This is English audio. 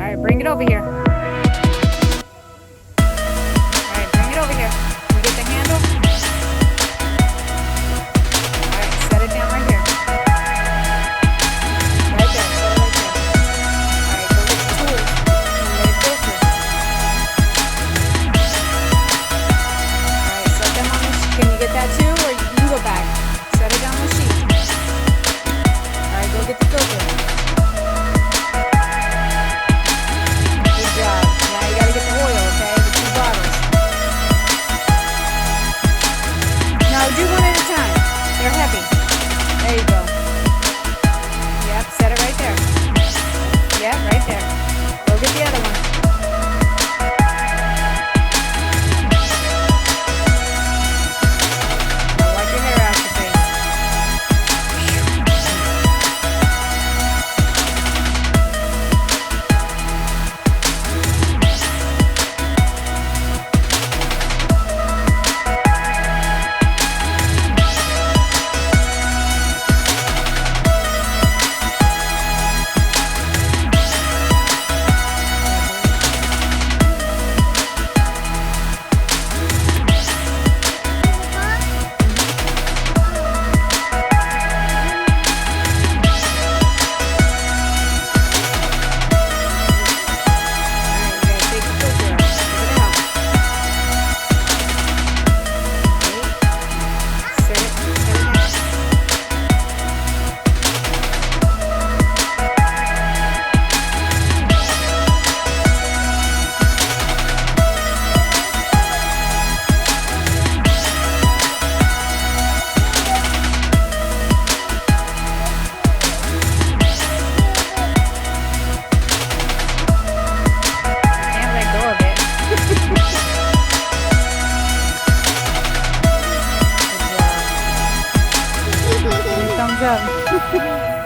Alright, bring it over here. Alright, bring it over here. You get the handle? Alright, set it down right here. Right there, set it right there. Alright, go get the tools and let it filter. Alright, set them on this. Can you get that too? Or you can go back. Set it on the sheet. Alright, go get the filter. Good job. Now you gotta get the oil, okay? The 2 bottles. Now do one at a time. They're heavy. There you go. Yep, set it right there. Yep, right there. Go get the other one. Now wipe your hair out your face. Thumbs up.